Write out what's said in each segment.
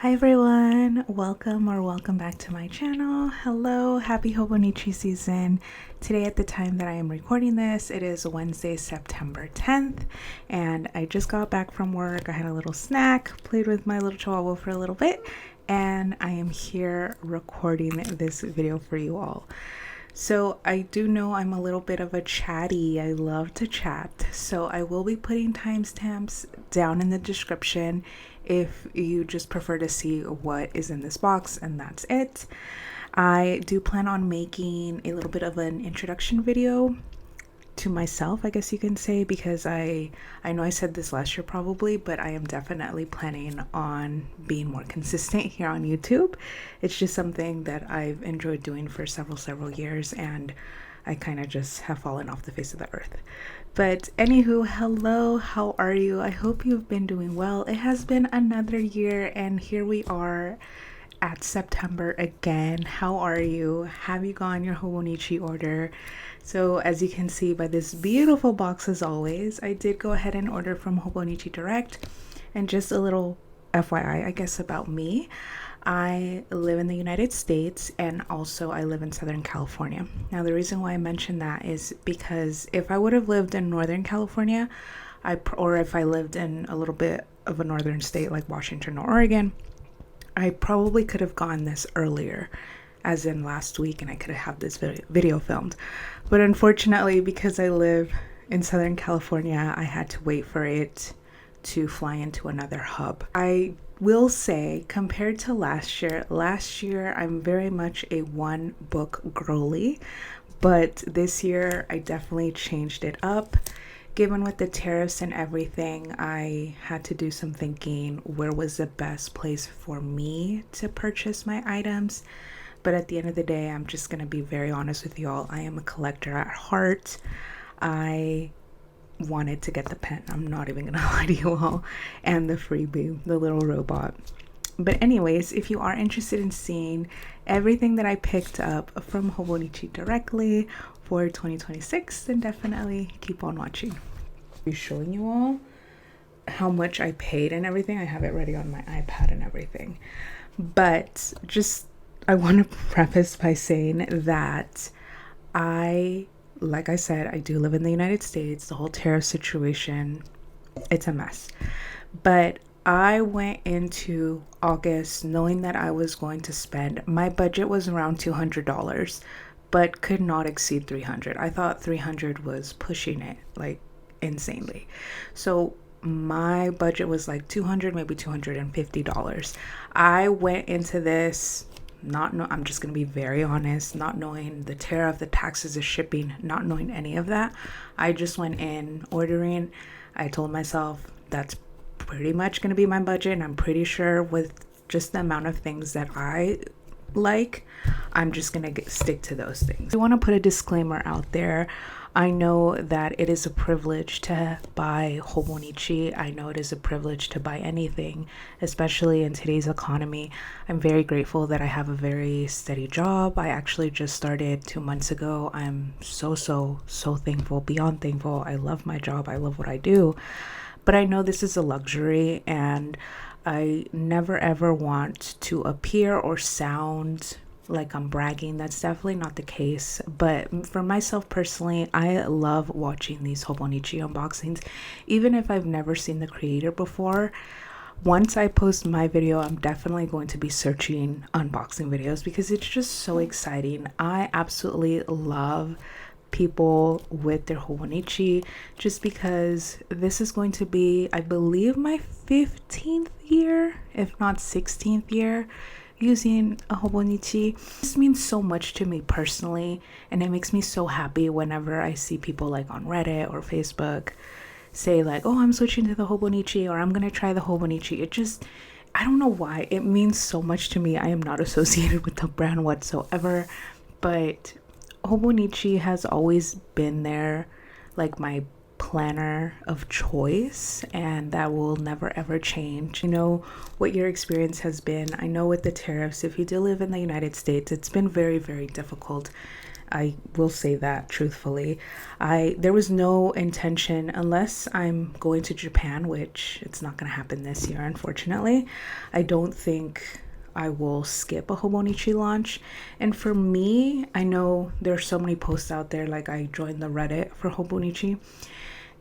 Hi everyone, welcome back to my channel. Hello, happy Hobonichi season. Today at the time that I am recording this, it is Wednesday, September 10th, and I just got back from work. I had a little snack, played with my little chihuahua for a little bit, and I am here recording this video for you all. So I do know I'm a little bit of a chatty. I love to chat. So I will be putting timestamps down in the description if you just prefer to see what is in this box, and that's it. I do plan on making a little bit of an introduction video to myself, I guess you can say, because I know I said this last year probably, but I am definitely planning on being more consistent here on YouTube. It's just something that I've enjoyed doing for several years, and I kind of just have fallen off the face of the earth. But anywho, hello, how are you? I hope you've been doing well. It has been another year, and here we are at September again. How are you? Have you gotten your Hobonichi order? So as you can see by this beautiful box, as always, I did go ahead and order from Hobonichi Direct. And just a little FYI, I guess, about me. I live in the United States, and also I live in Southern California. Now, the reason why I mentioned that is because if I would have lived in Northern California, or if I lived in a little bit of a northern state like Washington or Oregon, I probably could have gone this earlier, as in last week, and I could have had this video filmed. But unfortunately, because I live in Southern California, I had to wait for it to fly into another hub. I will say, compared to last year I'm very much a one book girly, but this year I definitely changed it up. Given with the tariffs and everything, I had to do some thinking where was the best place for me to purchase my items. But at the end of the day, I'm just going to be very honest with you all. I am a collector at heart. I wanted to get the pen. I'm not even going to lie to you all. And the freebie, the little robot. But anyways, if you are interested in seeing everything that I picked up from Hobonichi directly for 2026, then definitely keep on watching. I'll be showing you all how much I paid and everything. I have it ready on my iPad and everything. But just, I want to preface by saying that like I said, I do live in the United States. The whole tariff situation, it's a mess. But I went into August knowing that I was going to spend, my budget was around $200, but could not exceed $300. I thought $300 was pushing it like insanely. So my budget was like $200, maybe $250. I went into this I'm just going to be very honest, not knowing the tariff, the taxes, the shipping, not knowing any of that. I just went in ordering. I told myself that's pretty much going to be my budget, and I'm pretty sure with just the amount of things that I like, I'm just going to stick to those things. I want to put a disclaimer out there. I know that it is a privilege to buy Hobonichi. I know it is a privilege to buy anything, especially in today's economy. I'm very grateful that I have a very steady job. I actually just started 2 months ago. I'm so thankful, beyond thankful. I love my job. I love what I do. But I know this is a luxury, and I never ever want to appear or sound like I'm bragging. That's definitely not the case. But for myself personally, I love watching these Hobonichi unboxings. Even if I've never seen the creator before, once I post my video, I'm definitely going to be searching unboxing videos because it's just so exciting. I absolutely love people with their Hobonichi, just because this is going to be, I believe, my 15th year, if not 16th year using a Hobonichi. This means so much to me personally, and it makes me so happy whenever I see people like on Reddit or Facebook say like, oh, I'm switching to the Hobonichi, or I'm gonna try the Hobonichi. It just, I don't know why, it means so much to me. I am not associated with the brand whatsoever, but Hobonichi has always been there, like my planner of choice, and that will never ever change. You know what your experience has been. I know with the tariffs, if you do live in the United States, it's been very difficult. I will say that truthfully. There was no intention, unless I'm going to Japan, which it's not going to happen this year, unfortunately. I don't think I will skip a Hobonichi launch. And for me, I know there's so many posts out there, like I joined the Reddit for Hobonichi,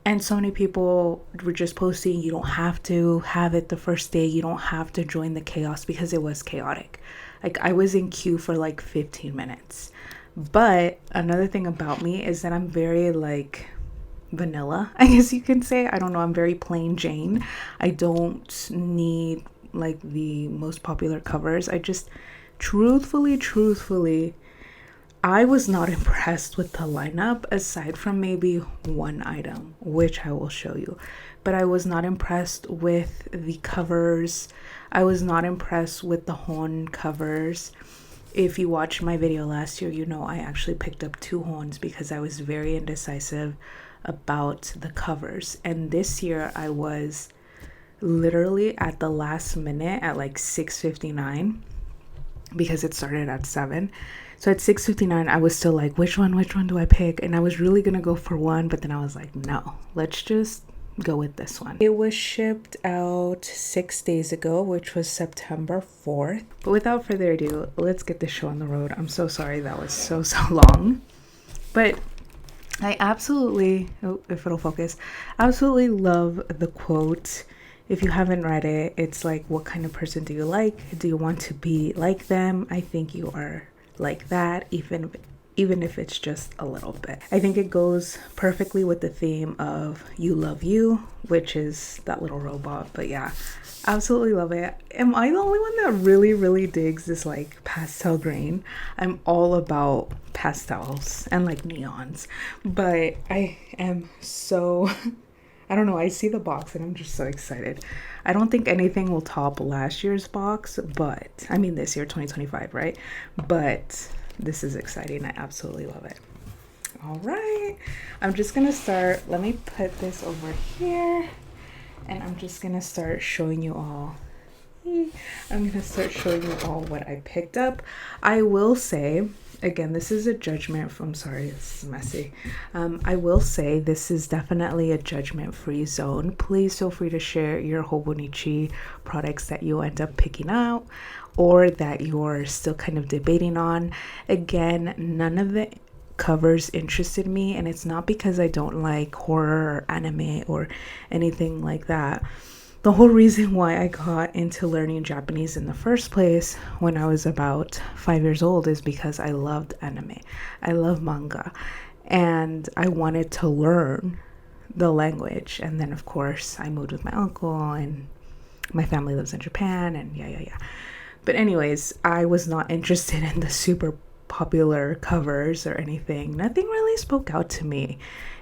and so many people were just posting, you don't have to have it the first day, you don't have to join the chaos, because it was chaotic. Like I was in queue for like 15 minutes. But another thing about me is that I'm very like vanilla, I guess you can say. I don't know, I'm very plain Jane. I don't need like the most popular covers. I just truthfully, I was not impressed with the lineup, aside from maybe one item, which I will show you. But I was not impressed with the covers. I was not impressed with the Hon covers. If you watched my video last year, you know I actually picked up 2 Hons because I was very indecisive about the covers. And this year I was literally at the last minute at like 6:59, because it started at 7. So at 6:59 I was still like, which one do I pick? And I was really gonna go for one, but then I was like, no, let's just go with this one. It was shipped out 6 days ago, which was September 4th. But without further ado, let's get this show on the road. I'm so sorry that was so long, but I absolutely, if it'll focus, absolutely love the quote. If you haven't read it, it's like, what kind of person do you like? Do you want to be like them? I think you are like that, even if it's just a little bit. I think it goes perfectly with the theme of You Love You, which is that little robot. But yeah, absolutely love it. Am I the only one that really digs this like pastel green? I'm all about pastels and like neons, but I am so I don't know, I see the box and I'm just so excited. I don't think anything will top last year's box, but I mean this year, 2025, right? But this is exciting. I absolutely love it. All right, I'm just gonna start. Let me put this over here, and I'm just gonna start showing you all. I'm gonna start showing you all what I picked up. I will say, again, this is a judgment from, sorry, this is messy. I will say this is definitely a judgment-free zone. Please feel free to share your Hobonichi products that you end up picking out or that you're still kind of debating on. Again, none of the covers interested me, and it's not because I don't like horror or anime or anything like that. The whole reason why I got into learning Japanese in the first place when I was about 5 years old is because I loved anime. I love manga, and I wanted to learn the language. And then of course I moved with my uncle, and my family lives in Japan, and yeah. But anyways, I was not interested in the super popular covers or anything. Nothing really spoke out to me.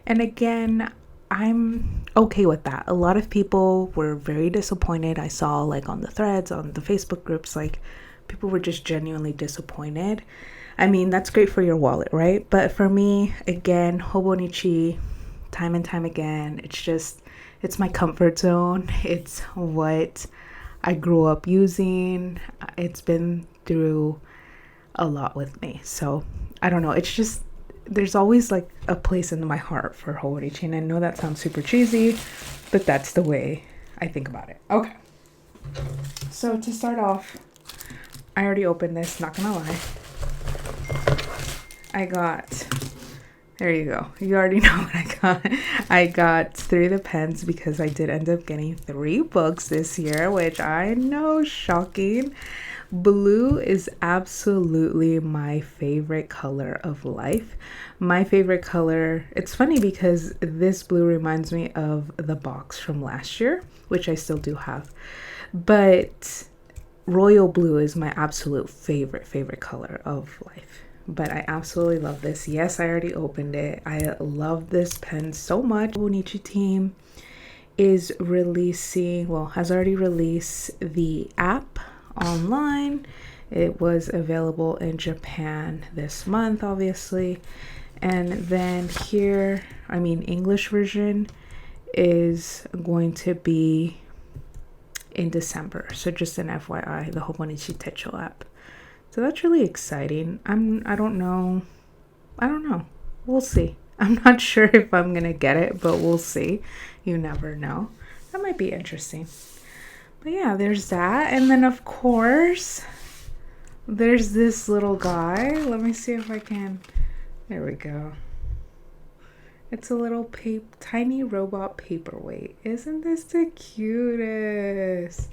And again, I'm okay with that. A lot of people were very disappointed. I saw like on the threads, on the Facebook groups, like people were just genuinely disappointed. I mean, that's great for your wallet, right? But for me, again, Hobonichi, time and time again, it's my comfort zone. It's what I grew up using. It's been through a lot with me. So I don't know. It's just, there's always like a place in my heart for Hobonichi, and I know that sounds super cheesy, but that's the way I think about it. Okay, so to start off, I already opened this, not gonna lie. There you go. You already know what I got. I got 3 of the pens because I did end up getting 3 books this year, which I know, shocking. Blue is absolutely my favorite color of life. My favorite color, it's funny because this blue reminds me of the box from last year, which I still do have. But royal blue is my absolute favorite color of life. But I absolutely love this. Yes, I already opened it. I love this pen so much. Hobonichi team is has already released the app online. It was available in Japan this month, obviously. And then here, English version is going to be in December. So just an FYI, the Hobonichi Techo app. So that's really exciting. I don't know I don't know. We'll see. I'm not sure if I'm gonna get it, but we'll see. You never know. That might be interesting. But yeah, there's that. And then of course, there's this little guy. Let me see if I can. There we go. It's a little tiny robot paperweight. Isn't this the cutest?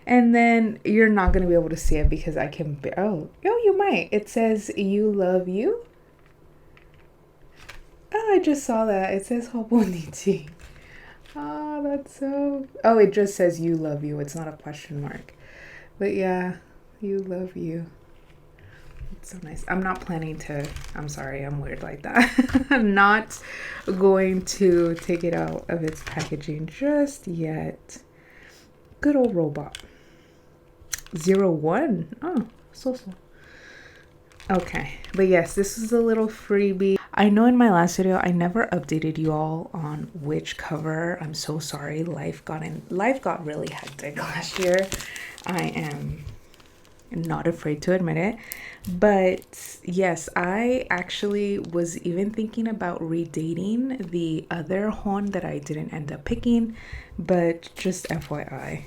And then you're not going to be able to see it because I can... Oh, you might. It says, "You love you." Oh, I just saw that. It says Hobonichi. Oh, that's so... Oh, it just says "You love you." It's not a question mark. But yeah, "You love you." It's so nice. I'm not planning to... I'm sorry, I'm weird like that. I'm not going to take it out of its packaging just yet. Good old robot. 01. Oh, so. Okay, but yes, this is a little freebie. I know in my last video I never updated you all on which cover. I'm so sorry. Life got really hectic last year. I am not afraid to admit it. But yes, I actually was even thinking about redating the other Hon that I didn't end up picking, but just FYI,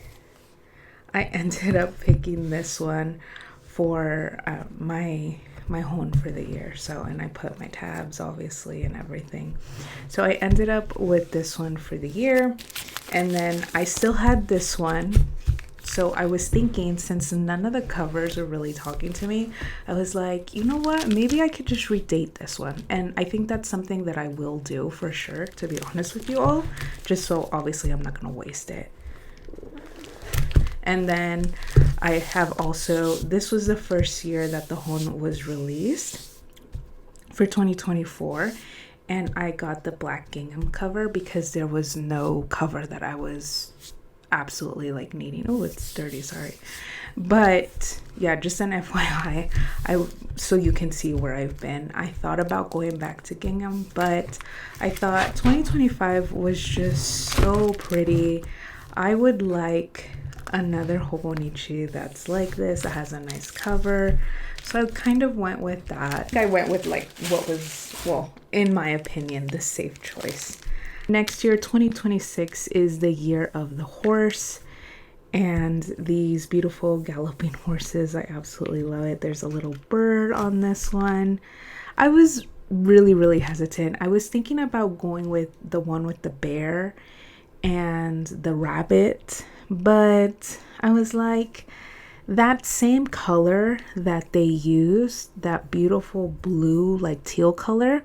I ended up picking this one for my Hon for the year. So, and I put my tabs obviously and everything. So I ended up with this one for the year, and then I still had this one. So I was thinking, since none of the covers are really talking to me, I was like, you know what? Maybe I could just redate this one. And I think that's something that I will do for sure, to be honest with you all. Just so obviously I'm not going to waste it. And then I have also, this was the first year that the Hon was released for 2024. And I got the black gingham cover because there was no cover that I was absolutely like needing. Oh, it's dirty, sorry. But yeah, just an FYI, so you can see where I've been. I thought about going back to gingham, but I thought 2025 was just so pretty. I would like another Hobonichi that's like this, that has a nice cover. So I kind of went with that. I went with like what was, well, in my opinion, the safe choice. Next year, 2026, is the year of the horse, and these beautiful galloping horses. I absolutely love it. There's a little bird on this one. I was really hesitant. I was thinking about going with the one with the bear and the rabbit, but I was like, that same color that they used, that beautiful blue, like teal color,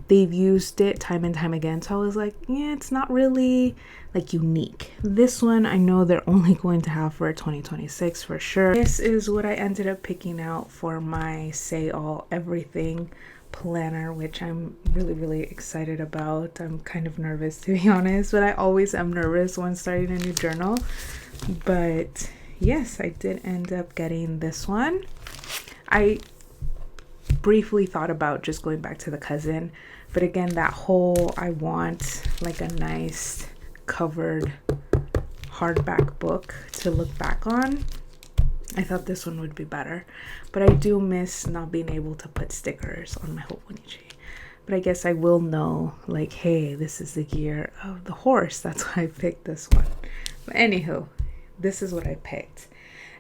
they've used it time and time again. So I was like, yeah, it's not really like unique. This one I know they're only going to have for 2026 for sure. This is what I ended up picking out for my Say All Everything planner, which I'm really excited about. I'm kind of nervous, to be honest, but I always am nervous when starting a new journal. But yes, I did end up getting this one. I briefly thought about just going back to the cousin, but again, that whole, I want like a nice covered hardback book to look back on. I thought this one would be better, but I do miss not being able to put stickers on my Hobonichi. But I guess I will know, like, hey, this is the year of the horse. That's why I picked this one. But anywho, this is what I picked.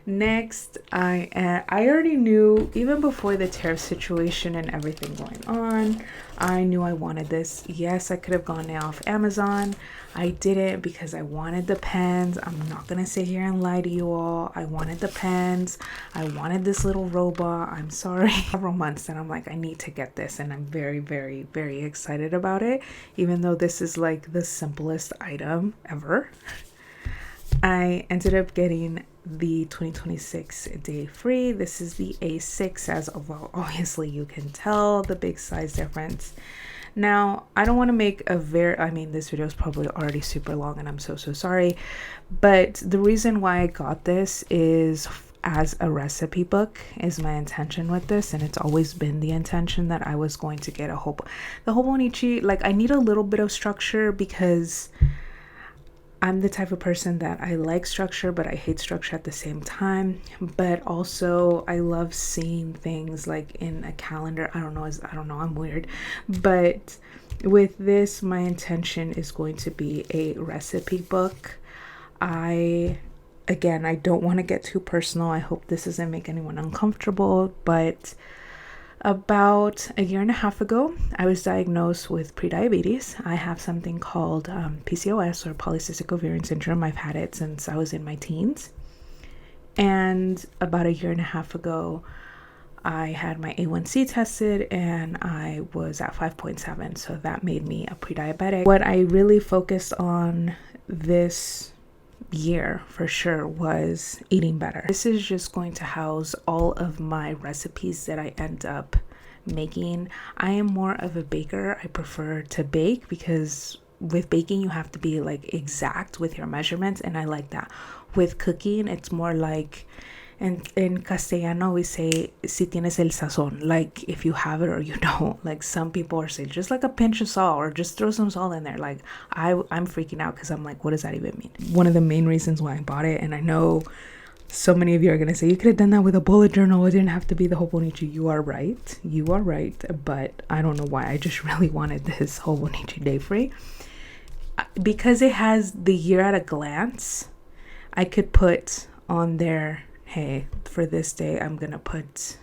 Next, I already knew, even before the tariff situation and everything going on, I knew I wanted this. Yes, I could have gone now off Amazon. I didn't because I wanted the pens. I'm not gonna sit here and lie to you all. I wanted the pens. I wanted this little robot. I'm sorry. Several months and I'm like, I need to get this, and I'm very excited about it, even though this is like the simplest item ever. I ended up getting the 2026 day free. This is the A6, as well, obviously you can tell the big size difference. Now, I don't want to make a this video is probably already super long and I'm so sorry, but the reason why I got this is as a recipe book is my intention with this, and it's always been the intention that I was going to get the Hobonichi. Like, I need a little bit of structure because I'm the type of person that I like structure, but I hate structure at the same time. But also I love seeing things like in a calendar. I don't know, I'm weird. But with this, my intention is going to be a recipe book. I don't want to get too personal. I hope this doesn't make anyone uncomfortable, but about a year and a half ago, I was diagnosed with prediabetes. I have something called PCOS, or polycystic ovarian syndrome. I've had it since I was in my teens. And about a year and a half ago, I had my A1C tested and I was at 5.7. So that made me a pre-diabetic. What I really focused on this year for sure was eating better. This is just going to house all of my recipes that I end up making. I am more of a baker. I prefer to bake because with baking you have to be like exact with your measurements, and I like that. With cooking, it's more like, in Castellano we say si tienes el sazón, like if you have it or you don't. Like some people are saying just like a pinch of salt or just throw some salt in there. Like I'm freaking out because I'm like, what does that even mean? One of the main reasons why I bought it, and I know so many of you are gonna say you could have done that with a bullet journal, it didn't have to be the Hobonichi. You are right, but I don't know why. I just really wanted this Hobonichi day free because it has the year at a glance. I could put on there, hey, for this day, I'm gonna put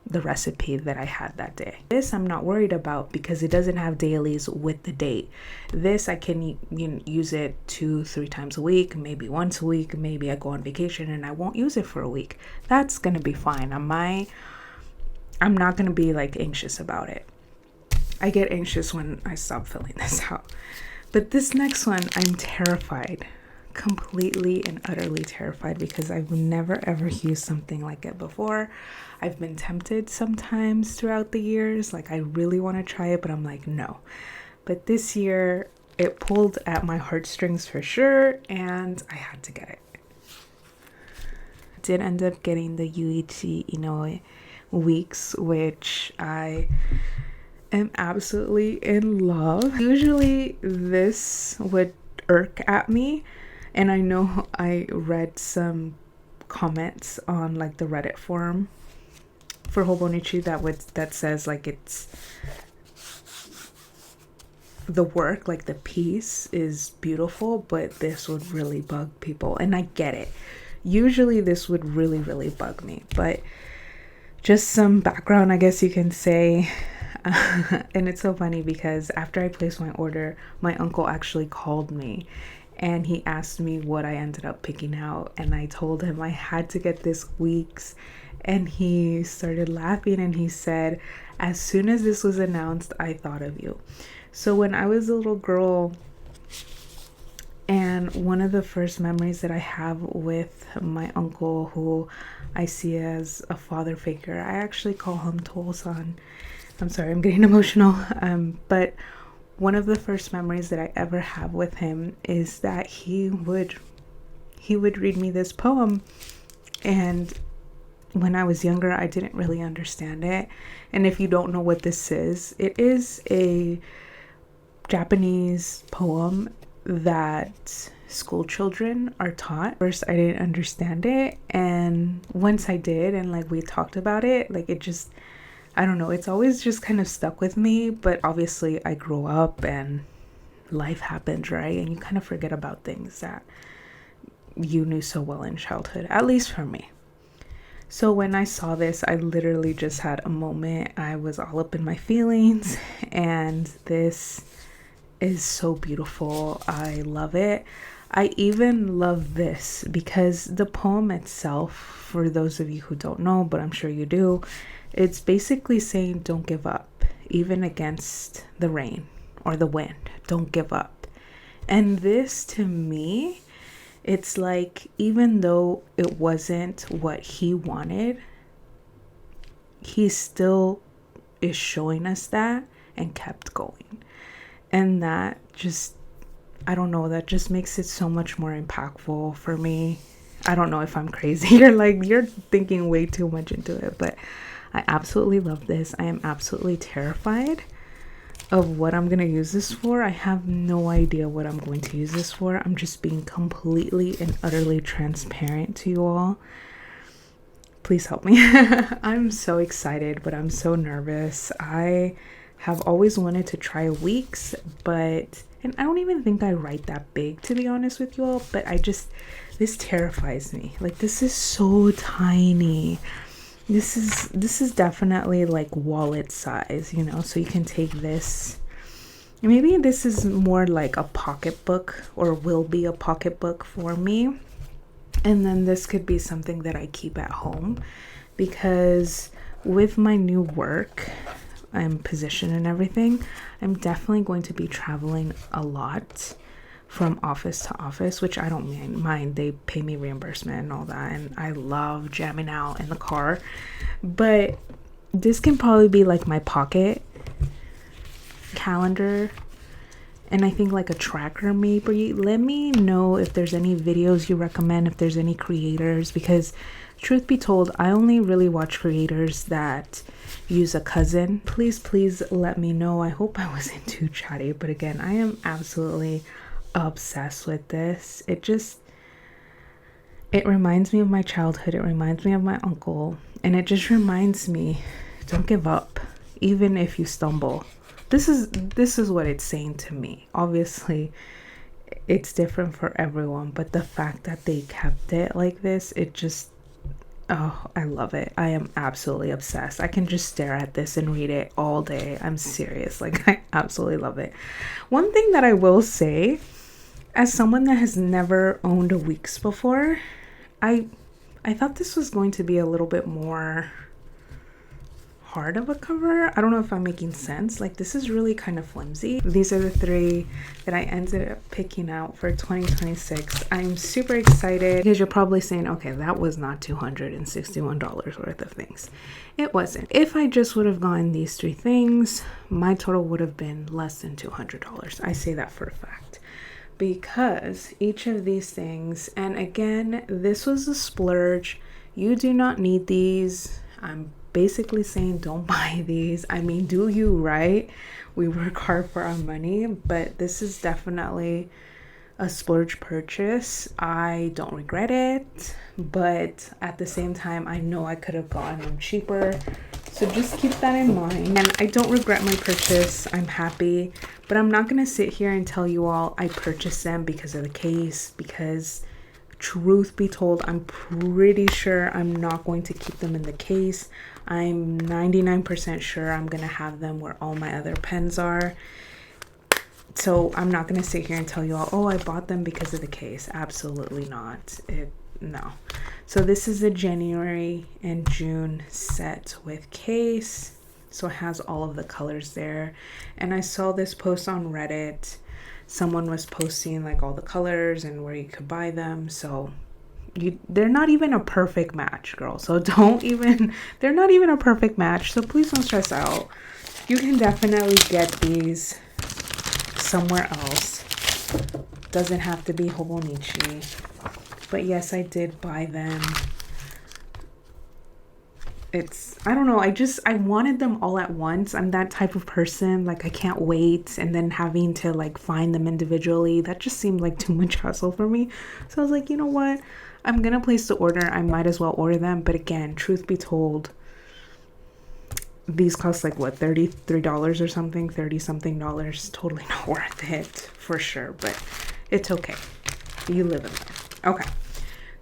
the recipe that I had that day. This I'm not worried about because it doesn't have dailies with the date. This I can use it 2-3 times a week, maybe once a week. Maybe I go on vacation and I won't use it for a week. That's gonna be fine. I'm not gonna be like anxious about it. I get anxious when I stop filling this out. But this next one, I'm terrified. Completely and utterly terrified because I've never ever used something like it before. I've been tempted sometimes throughout the years, like I really want to try it, but I'm like, no. But this year it pulled at my heartstrings for sure, and I had to get it. I did end up getting the Yuichi Inoue weeks, which I am absolutely in love. Usually this would irk at me. And I know I read some comments on like the Reddit forum for Hobonichi that says like it's the work, like the piece is beautiful, but this would really bug people. And I get it. Usually this would really, really bug me, but just some background, I guess you can say. And it's so funny because after I placed my order, my uncle actually called me and he asked me what I ended up picking out, and I told him I had to get this weeks, and he started laughing and he said, as soon as this was announced, I thought of you. So when I was a little girl, and one of the first memories that I have with my uncle, who I see as a father figure, I actually call him Tool-san. I'm sorry, I'm getting emotional. But one of the first memories that I ever have with him is that he would read me this poem. And when I was younger, I didn't really understand it. And if you don't know what this is, it is a Japanese poem that school children are taught. First, I didn't understand it. And once I did, and like we talked about it, like it just, I don't know, it's always just kind of stuck with me. But obviously I grew up and life happens, right? And you kind of forget about things that you knew so well in childhood, at least for me. So when I saw this, I literally just had a moment. I was all up in my feelings, and this is so beautiful. I love it. I even love this because the poem itself, for those of you who don't know, but I'm sure you do, it's basically saying don't give up, even against the rain or the wind. Don't give up. And this, to me, it's like, even though it wasn't what he wanted, he still is showing us that and kept going. And that just, I don't know, that just makes it so much more impactful for me. I don't know if I'm crazy. You're thinking way too much into it, but I absolutely love this. I am absolutely terrified of what I'm gonna use this for. I have no idea what I'm going to use this for. I'm just being completely and utterly transparent to you all. Please help me. I'm so excited, but I'm so nervous. I have always wanted to try Weeks, but, and I don't even think I write that big, to be honest with you all, but this terrifies me. Like, this is so tiny. This is definitely like wallet size, you know, so you can take this. Maybe this is more like a pocketbook, or will be a pocketbook for me. And then this could be something that I keep at home, because with my new work and position and everything, I'm definitely going to be traveling a lot from office to office, which I don't mind. They pay me reimbursement and all that, and I love jamming out in the car. But this can probably be like my pocket calendar, and I think like a tracker maybe. Let me know if there's any videos you recommend, if there's any creators, because truth be told, I only really watch creators that use a cousin. Please let me know. I hope I wasn't too chatty, but again, I am absolutely obsessed with this. It reminds me of my childhood. It reminds me of my uncle, and it just reminds me, don't give up even if you stumble. This is what it's saying to me. Obviously it's different for everyone, but the fact that they kept it like this, it just, oh, I love it. I am absolutely obsessed. I can just stare at this and read it all day. I'm serious. Like, I absolutely love it. One thing that I will say, as someone that has never owned a Weeks before, I thought this was going to be a little bit more hard of a cover. I don't know if I'm making sense. Like, this is really kind of flimsy. These are the 3 that I ended up picking out for 2026. I'm super excited, because you're probably saying, okay, that was not $261 worth of things. It wasn't. If I just would have gotten these 3 things, my total would have been less than $200. I say that for a fact, because each of these things, and again, this was a splurge. You do not need these. I'm basically saying don't buy these. I mean, do you, right? We work hard for our money, but this is definitely a splurge purchase. I don't regret it, but at the same time, I know I could have gotten them cheaper. So just keep that in mind. And I don't regret my purchase. I'm happy, but I'm not going to sit here and tell you all I purchased them because of the case, because truth be told, I'm pretty sure I'm not going to keep them in the case. I'm 99% sure I'm going to have them where all my other pens are. So I'm not going to sit here and tell you all, oh, I bought them because of the case. Absolutely not. No. So this is a January and June set with case. So it has all of the colors there. And I saw this post on Reddit. Someone was posting like all the colors and where you could buy them. So they're not even a perfect match, girl. So they're not even a perfect match. So please don't stress out. You can definitely get these somewhere else. Doesn't have to be Hobonichi. But yes, I did buy them. I don't know, I wanted them all at once. I'm that type of person. Like, I can't wait, and then having to like find them individually, that just seemed like too much hassle for me. So I was like, you know what, I'm gonna place the order. I might as well order them. But again, truth be told, these cost like what, $33 or something, 30 something dollars. Totally not worth it for sure, but it's okay. You live and learn. Okay.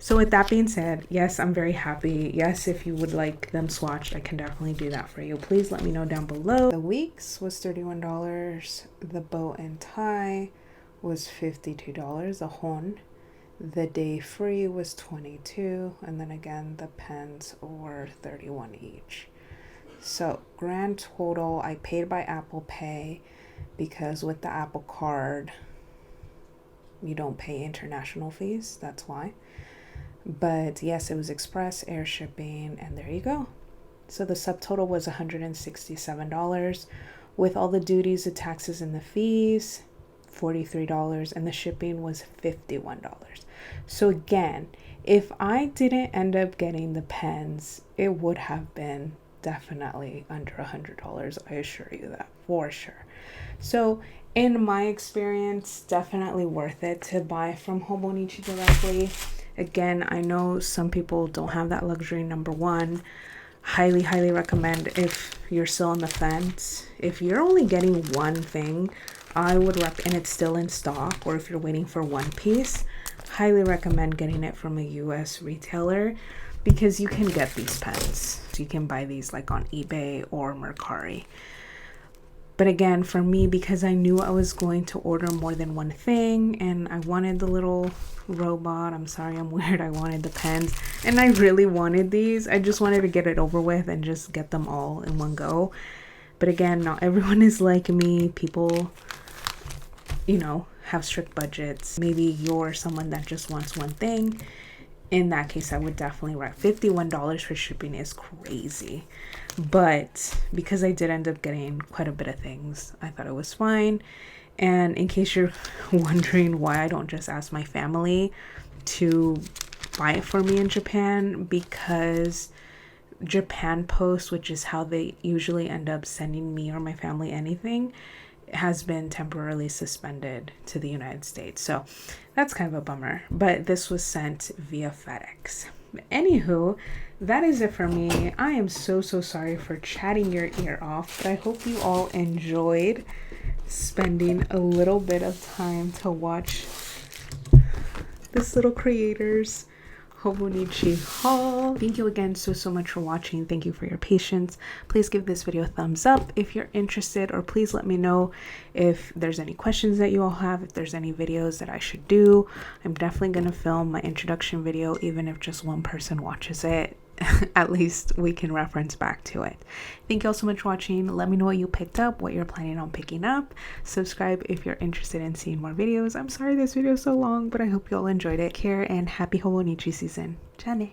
So with that being said, yes, I'm very happy. Yes, if you would like them swatched, I can definitely do that for you. Please let me know down below. The Weeks was $31. The bow and tie was $52. The Hon. The day free was $22. And then again, the pens were $31 each. So grand total, I paid by Apple Pay, because with the Apple Card, you don't pay international fees. That's why. But yes, it was express air shipping, and there you go. So the subtotal was $167 with all the duties, the taxes, and the fees, $43, and the shipping was $51. So again, if I didn't end up getting the pens, it would have been definitely under $100. I assure you that for sure. So in my experience, definitely worth it to buy from Hobonichi directly. Again, I know some people don't have that luxury. Number one, highly recommend if you're still on the fence. If you're only getting one thing, I would and it's still in stock, or if you're waiting for one piece, highly recommend getting it from a US retailer, because you can get these pens. So you can buy these like on eBay or Mercari. But again, for me, because I knew I was going to order more than one thing and I wanted the little robot, I'm sorry, I'm weird, I wanted the pens, and I really wanted these. I just wanted to get it over with and just get them all in one go. But again, not everyone is like me. People, have strict budgets. Maybe you're someone that just wants one thing. In that case, I would definitely $51 for shipping is crazy. But because I did end up getting quite a bit of things, I thought it was fine. And in case you're wondering why I don't just ask my family to buy it for me in Japan, because Japan Post, which is how they usually end up sending me or my family anything, has been temporarily suspended to the United States. So that's kind of a bummer, but this was sent via FedEx. Anywho, that is it for me. I am so sorry for chatting your ear off, but I hope you all enjoyed spending a little bit of time to watch this little creator's Hobonichi haul. Thank you again so much for watching. Thank you for your patience. Please give this video a thumbs up if you're interested, or please let me know if there's any questions that you all have, if there's any videos that I should do. I'm definitely going to film my introduction video, even if just one person watches it. At least we can reference back to it. Thank you all so much for watching. Let me know what you picked up, what you're planning on picking up. Subscribe if you're interested in seeing more videos. I'm sorry this video is so long, but I hope you all enjoyed it. Care and happy Hobonichi season. Jane.